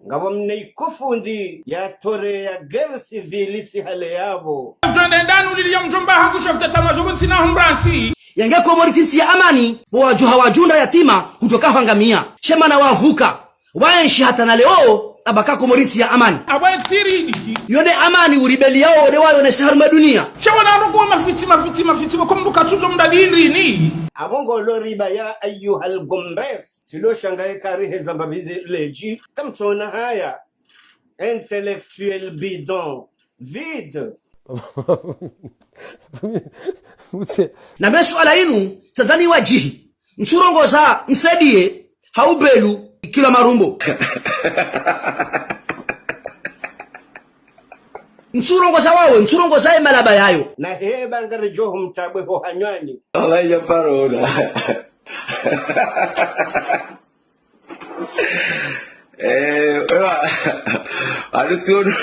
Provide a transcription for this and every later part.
ngabo mneikufundi ya tore ya guerre civile iti hale yabo mjone ndanu lilia mjomba hangu shafta tamazogu tina humransi yange komori tinti ya amani wajuha wajunda yatima kutoka hangamia shema na wavuka waenshi hata na leo abaka komori ya amani abaye tiri yone amani uribeli yao ne wayo ne saharma dunia shawana rogo mafiti wakumbuka tuzo mdadinri ni abongo loriba ya ayyuhal gumbes tilo shangaye karihe zambabizi leji tamtona haya intellectuel bidon vide na mesu ala inu tazani wajihi msurongoza msadie haubelu kila marumbo msurongoza wawe msurongoza malaba yayo na heba ngare joho mtabwe ho hanywani Allah ya parola alituno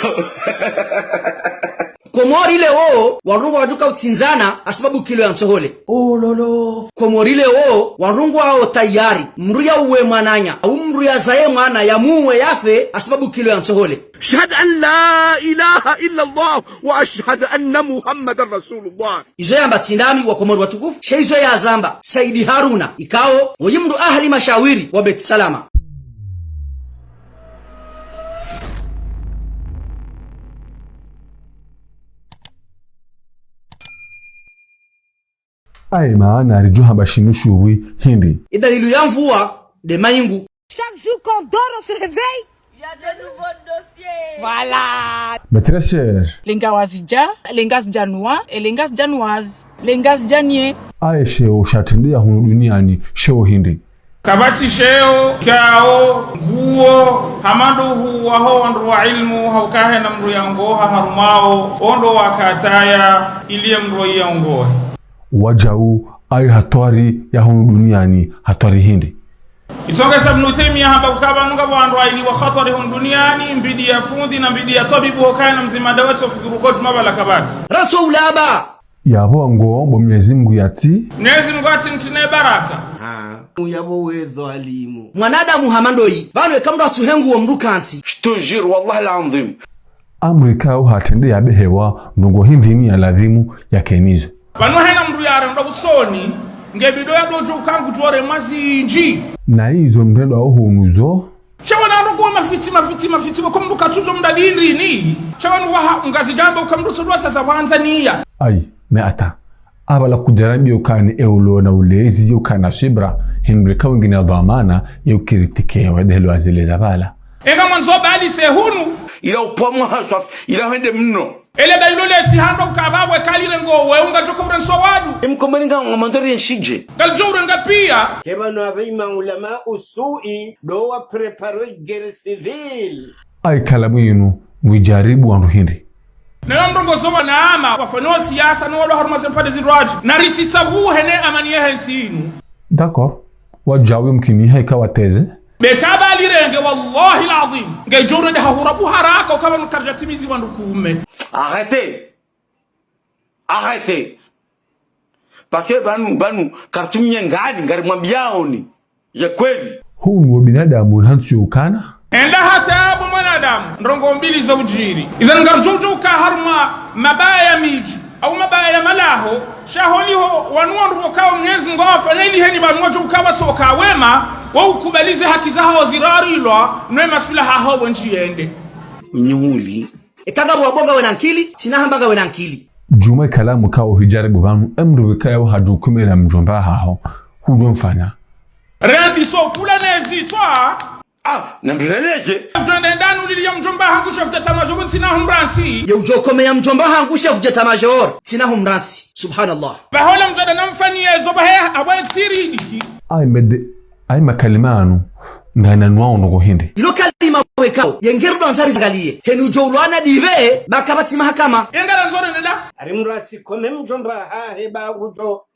komori leo warungu waduka utsinzana asababu kilo ya nsohole lolo komori leo warungu wao tayari mruya uwe mwananya au mruya zae mwana ya muwe yafe asababu kilo ya nsohole shahad an la ilaha illa Allah wa ashhadu anna Muhammadar Rasulullah izo yamba tindami wa komori watukufu sheizo ya zamba Saidi Haruna ikao wajimdu ahli mashawiri wa Bet Salama Aye maana alijuha bashinushuwi hindi. Idalilu ya mvua de maingu. Chaque jour qu'on dort, on se réveille. Il y a de nouveaux dossiers. Voilà. Mes chers. Lengawazija, lengas janwa, lengas janwaz, lengas janye. Aye sheo shatendia hunu duniani sheo hindi. kabati sheo kao nguo hamando huwa ho ndo wa ilmu haukahe na mru yango harumao ondo wakataya ilie mru yango wajau ay hatwari ya hunu duniani hatwari hindi isonga sabnu temia haba ukaba nunga wandu aili wa khatari hunu duniani mbidi ya fundi na mbidi ya tabibu hokaya na mzima daweto fikiru kotu mabala kabati raso ulaba yabo ngo bo Mwenyezi Mungu yati Mwenyezi Mungu ati mtine baraka yabo wezo alimu mwanadamu hamandoi bano ekamda tuhengu wa mrukansi shtojir wallahi alazim amrika au hatende ya behewa ndongo hindi ya ladhimu ya kenizo bano hena mru yare ndo usoni ngebido ya dojo kangu tuore mazinji na hizo mrendo au hunuzo chawana rogo mafiti wakumbuka tuzo mdadinri ni chawana wa ngazi jambo ukamrutu sasa Tanzania ay meata abala kujarabi ukani eulo na ulezi ukana shibra hindrika wengine dhamana ya ukiritike wa dehelo azile zabala ega mwanzo bali sehunu ila upamwa hasaf ila hende mno ele bailole si hando kababwe kalile ngo weunga joka mrenso wadu imkomeninga ngomandori yenshije galjure ngapia kebano abaima ulama usui do wa prepare guerre civile ay kalamu yinu mwijaribu wandu hindi na mrongo zoma na ama wafano siasa no wala harma sempade ziraji na rititabu hene amani hensinu d'accord wajawi mkini haika wateze bekaba lirenge wallahi alazim ngejore de hahurabu haraka kama nukarjatimizi wandu kuume arrêtez parce que banu kartumye ngadi ngari mwambiaoni ya kweli huu ni binadamu hansi ukana enda hata abu mwanadamu ndongo mbili za ujiri izan ngarjojo ka harma mabaya miji au mabaya malaho shaholiho wanuandu kwa Mwenyezi Mungu afanyeni heni banwajo ukawa toka wema wa ukubalize haki zao wazirarilwa nwe masula haho njiyende nyuli ekaga bwabonga wenankili sinahamba wenankili Juma kalamu kao hijaribu banu emru kayo hajukumela mjomba hao hudo mfanya rendi so kula nezi twa namreleje mjone ndanu lilia mjomba hangu shafta tamajor sina humransi yo jokome ya mjomba hangu shafta tamajor sina humransi subhanallah bahola mjada namfanyie zobahe abaye siri ay makalimanu ngana nwao ngo hindi ilo kalima wekao yengeru nzari zangaliye henu jowlwana dive bakabati mahakama yengara nzore neda arimurati kome mjomba heba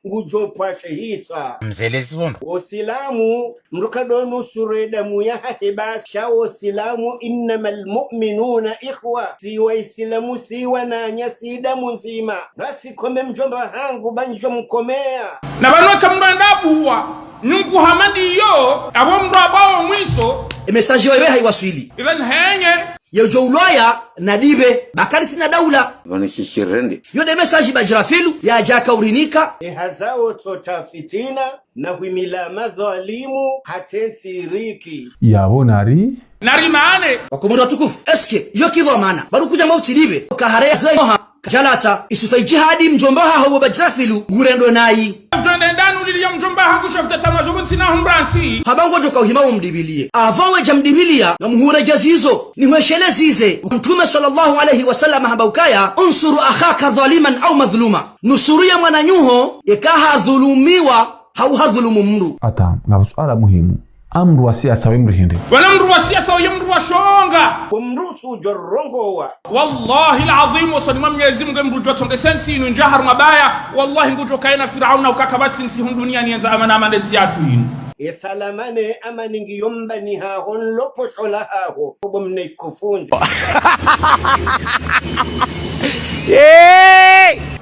ngujo pwache hitsa mzelezi wono Usilamu mrukadonu sureda muya heba sha Usilamu innamal mu'minuna ikhwa siwa Islamu siwa na nyasida muzima rati kome mjomba hangu banjo mkomea na banwe kamrandabuwa Nungu hamadi yo abo mrabao mwiso message wewe haiwaswili idhan henye yojo uloya na dibe bakari sina daula vanishishirende yode message bajrafilu ya jaka urinika hazao tota fitina na huimila madhalimu hatensiriki yabonari narimane wakumuri watukufu eske yo kivo maana baru kuja mauti dibe kahare zaha jalata isufai jihadi mjombaha hawo bajrafilu gurendo nayi twende ndani ulilia mjombaha kushafta tamazugun sina humbransi habango joka uhima umdibilie avawe jamdibilia na muhure jazizo ni mweshele zize mtume sallallahu alayhi wasallam habaukaya unsuru akhaka dhaliman au madhluma nusuria mwananyuho ikaha dhulumiwa hau hadhulumu mru ata ngabusala muhimu amru wa siasa wemri hindi wala mru wa siasa wa yamru wa shonga kumrusu jorongowa wallahi alazim wasalima Mwenyezi Mungu mru tutonge sensi inu njahar mabaya wallahi nguto kaina Firauna ukakabatsi nsi dunia nianza amana amande tiatu inu esalamane amaningi yombani haho lopo shola haho kubo mne kufunja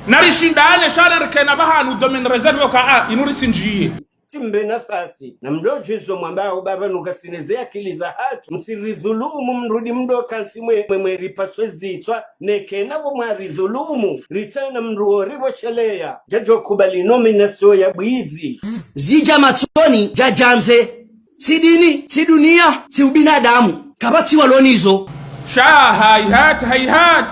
narishindane shala rikena bahanu domin reserve ka inurisinjie timbe nafasi na mdojizo mwambao baba nukasinezea akili za hatu msiridhulumu mrudi mdoka nsimwe mwe ripaswe zitwa neke nabo mwaridhulumu ritana mruo rivo shalea jajo kubali nominasio ya bwizi zija matoni jajanze si dini si dunia si ubinadamu kabati walonizo hayhat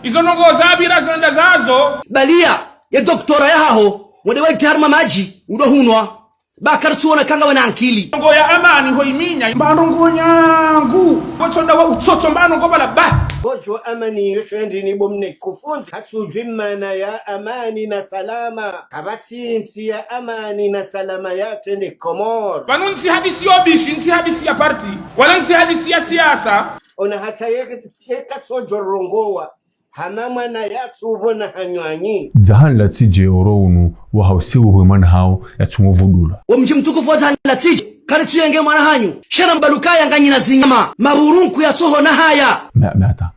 izo nongo zabira zanda zazo balia ya doktora yaho wadewe tarma maji udohunwa bakar tuona kanga wana ankili ngo ya amani hoiminya mbandongo nyangu botonda wa utsoto mbandongo bala ba bojo amani yoshendi ni bomne kufunja hatujimana ya amani na salama kabati nsi ya amani na salama ya tende Komor banunsi hadisi yobishi nsi hadisi ya party wala nsi hadisi ya siasa ona hata yeka tojorongowa hana mwana yatu ubona hanywanyi jahan latije oronu wa hausi uwemana hao ya tumovudula mji mtukufu wa jahan latije kari tuyenge mwana hanyu shana mbalukaya nganyina zinyama maburunku ya toho na haya meata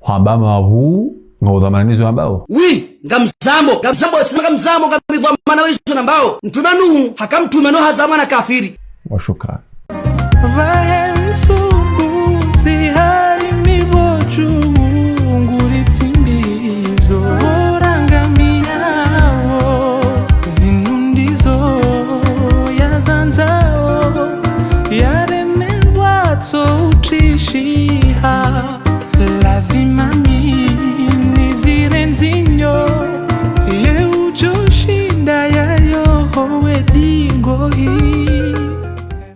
hambama wabu ngaudhamanizo ambao ngamzambo ngamzambo ngamidhamana wezo nambao mtume Nuhu hakamtume Noha zamana kafiri wa shukran